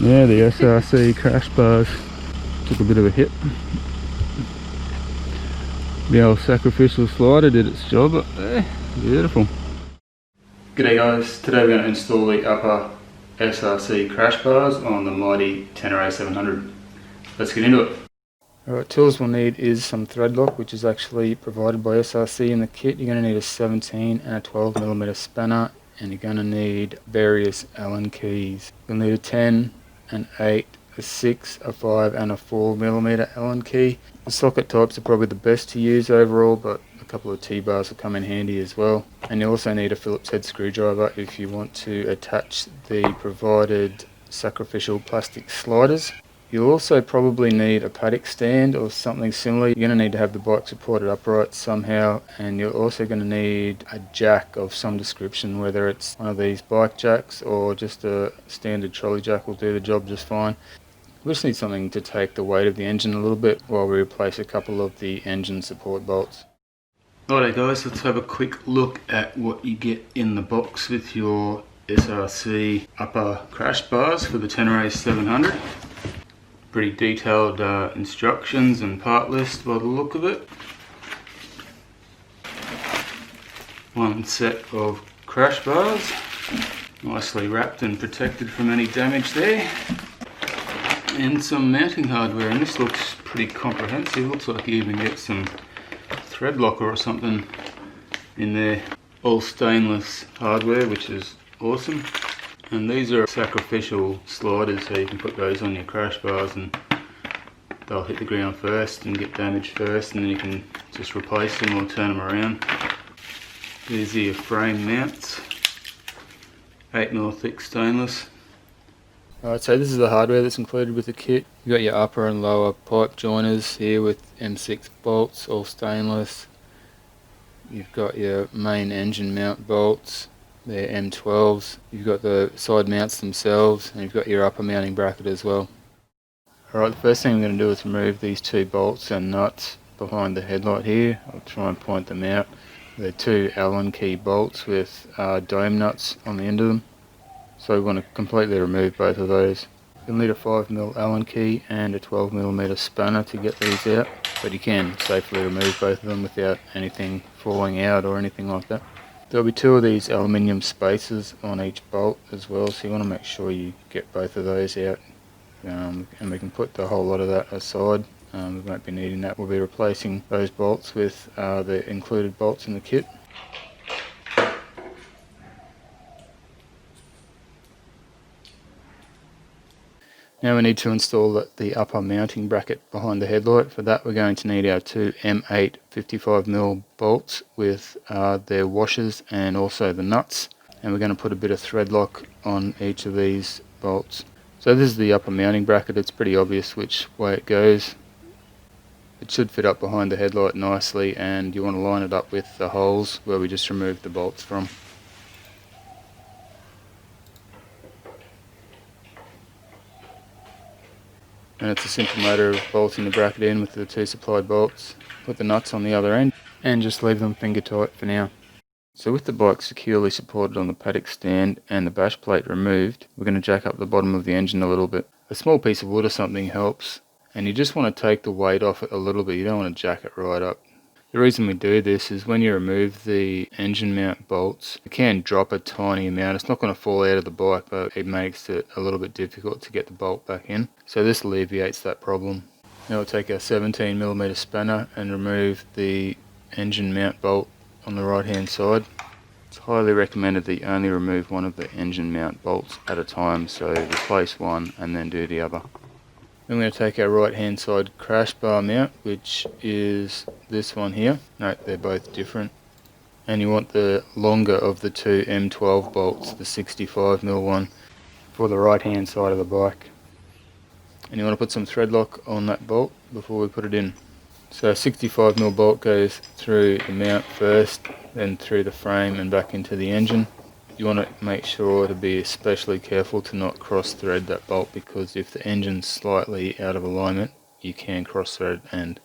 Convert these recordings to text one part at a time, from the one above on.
Yeah, the SRC crash bars took a bit of a hit. The old sacrificial slider did its job up there. Beautiful. G'day guys, today we're going to install the upper SRC crash bars on the mighty Tenere 700. Let's get into it. Alright, tools we'll need is some thread lock, which is actually provided by SRC in the kit. You're going to need a 17 and a 12mm spanner, and you're going to need various Allen keys. You'll need a 10, an 8, a 6, a 5 and a 4mm Allen key. The socket types are probably the best to use overall, but a couple of T-bars will come in handy as well. And you also need a Phillips head screwdriver if you want to attach the provided sacrificial plastic sliders. You'll also probably need a paddock stand or something similar. You're going to need to have the bike supported upright somehow, and you're also going to need a jack of some description, whether it's one of these bike jacks or just a standard trolley jack will do the job just fine. We just need something to take the weight of the engine a little bit while we replace a couple of the engine support bolts. Alright guys, let's have a quick look at what you get in the box with your SRC upper crash bars for the Tenere 700. Pretty detailed instructions and part list by the look of it. One set of crash bars, nicely wrapped and protected from any damage there. And some mounting hardware, and this looks pretty comprehensive. Looks like you even get some thread locker or something in there. All stainless hardware, which is awesome. And these are sacrificial sliders, so you can put those on your crash bars and they'll hit the ground first and get damaged first, and then you can just replace them or turn them around. These are your frame mounts, 8mm thick stainless. Alright, so this is the hardware that's included with the kit. You've got your upper and lower pipe joiners here with M6 bolts, all stainless. You've got your main engine mount bolts, they're M12s. You've got the side mounts themselves, and you've got your upper mounting bracket as well. Alright, the first thing I'm going to do is remove these two bolts and nuts behind the headlight here. I'll try and point them out. They're two Allen key bolts with dome nuts on the end of them. So we want to completely remove both of those. You'll need a 5mm Allen key and a 12mm spanner to get these out, but you can safely remove both of them without anything falling out or anything like that. There'll be two of these aluminium spacers on each bolt as well, so you want to make sure you get both of those out, and we can put the whole lot of that aside. We won't be needing that. We'll be replacing those bolts with the included bolts in the kit. Now we need to install the upper mounting bracket behind the headlight. For that we're going to need our two M8 55mm bolts with their washers and also the nuts. And we're going to put a bit of thread lock on each of these bolts. So this is the upper mounting bracket. It's pretty obvious which way it goes. It should fit up behind the headlight nicely, and you want to line it up with the holes where we just removed the bolts from. And it's a simple matter of bolting the bracket in with the two supplied bolts, put the nuts on the other end, and just leave them finger tight for now. So with the bike securely supported on the paddock stand and the bash plate removed, we're going to jack up the bottom of the engine a little bit. A small piece of wood or something helps, and you just want to take the weight off it a little bit. You don't want to jack it right up. The reason we do this is when you remove the engine mount bolts, you can drop a tiny amount. It's not going to fall out of the bike, but it makes it a little bit difficult to get the bolt back in. So this alleviates that problem. Now we'll take our 17mm spanner and remove the engine mount bolt on the right hand side. It's highly recommended that you only remove one of the engine mount bolts at a time, so replace one and then do the other. Then we're going to take our right hand side crash bar mount, which is this one here. Note they're both different. And you want the longer of the two M12 bolts, the 65mm one, for the right hand side of the bike. And you want to put some thread lock on that bolt before we put it in. So a 65mm bolt goes through the mount first, then through the frame and back into the engine. You want to make sure to be especially careful to not cross thread that bolt, because if the engine's slightly out of alignment you can cross thread, and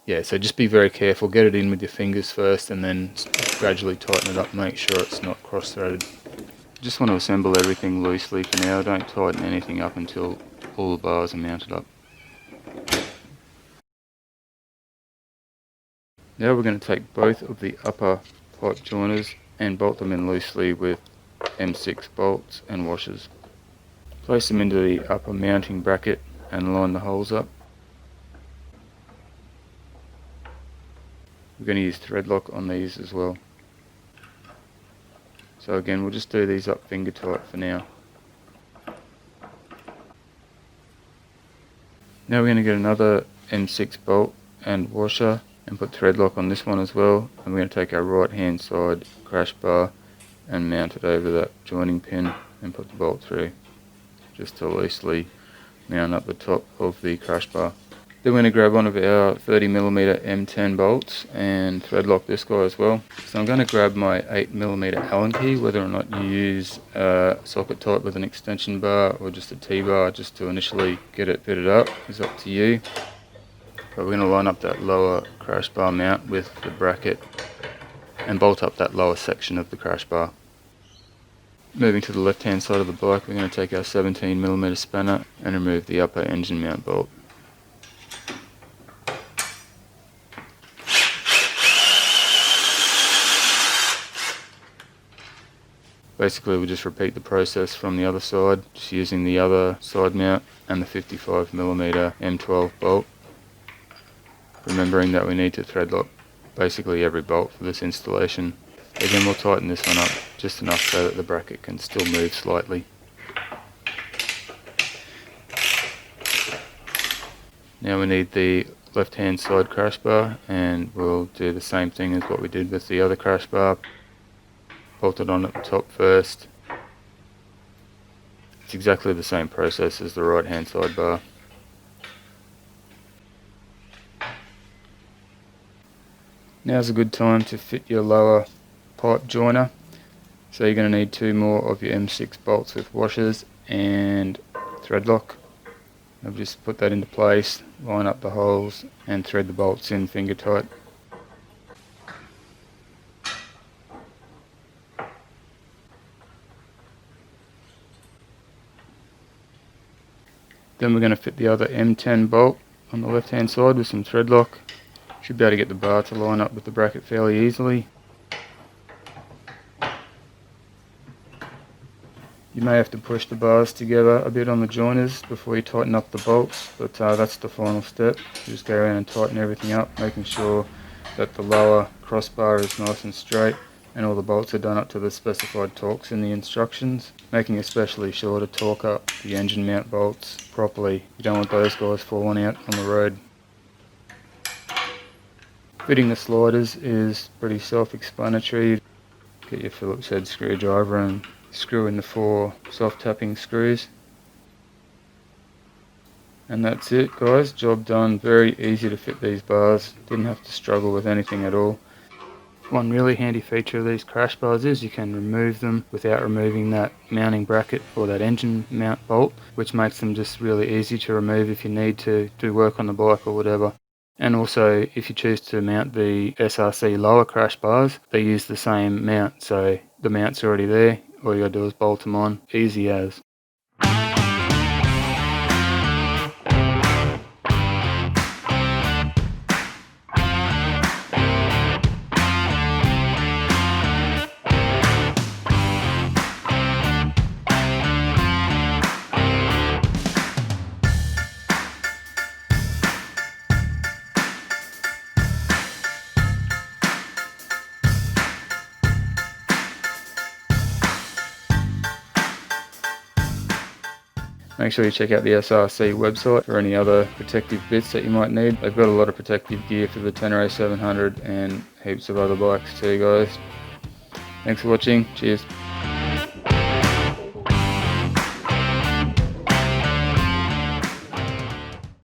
yeah, so just be very careful. Get it in with your fingers first and then gradually tighten it up, make sure it's not cross threaded. Just want to assemble everything loosely for now. Don't tighten anything up until all the bars are mounted up. Now we're going to take both of the upper pipe joiners and bolt them in loosely with M6 bolts and washers. Place them into the upper mounting bracket and line the holes up. We're going to use thread lock on these as well. So again, we'll just do these up finger tight for now. Now we're going to get another M6 bolt and washer and put thread lock on this one as well, and we're going to take our right hand side crash bar and mount it over that joining pin and put the bolt through, just to loosely mount up the top of the crash bar. Then we're going to grab one of our 30mm M10 bolts and thread lock this guy as well. So I'm going to grab my 8mm Allen key, whether or not you use a socket type with an extension bar or just a T-bar just to initially get it fitted up is up to you. But we're going to line up that lower crash bar mount with the bracket and bolt up that lower section of the crash bar. Moving to the left hand side of the bike, we're going to take our 17mm spanner and remove the upper engine mount bolt. Basically we'll just repeat the process from the other side, just using the other side mount and the 55mm M12 bolt. Remembering that we need to thread lock basically every bolt for this installation. Again, we'll tighten this one up just enough so that the bracket can still move slightly. Now we need the left hand side crash bar, and we'll do the same thing as what we did with the other crash bar. Bolt it on at the top first. It's exactly the same process as the right hand side bar. Now's a good time to fit your lower pipe joiner. So you're going to need 2 more of your M6 bolts with washers and thread lock. I'll just put that into place, line up the holes and thread the bolts in finger tight. Then we're going to fit the other M10 bolt on the left hand side with some thread lock. Should be able to get the bar to line up with the bracket fairly easily. You may have to push the bars together a bit on the joiners before you tighten up the bolts, but that's the final step. You just go around and tighten everything up, making sure that the lower crossbar is nice and straight and all the bolts are done up to the specified torques in the instructions, making especially sure to torque up the engine mount bolts properly. You don't want those guys falling out on the road. Fitting the sliders is pretty self-explanatory. Get your Phillips head screwdriver and screw in the 4 soft tapping screws. And that's it guys, job done. Very easy to fit these bars, didn't have to struggle with anything at all. One really handy feature of these crash bars is you can remove them without removing that mounting bracket or that engine mount bolt, which makes them just really easy to remove if you need to do work on the bike or whatever. And also, if you choose to mount the SRC lower crash bars, they use the same mount, so the mount's already there, all you gotta do is bolt them on, easy as. Make sure you check out the SRC website for any other protective bits that you might need. They've got a lot of protective gear for the Tenere 700 and heaps of other bikes too guys. Thanks for watching, cheers.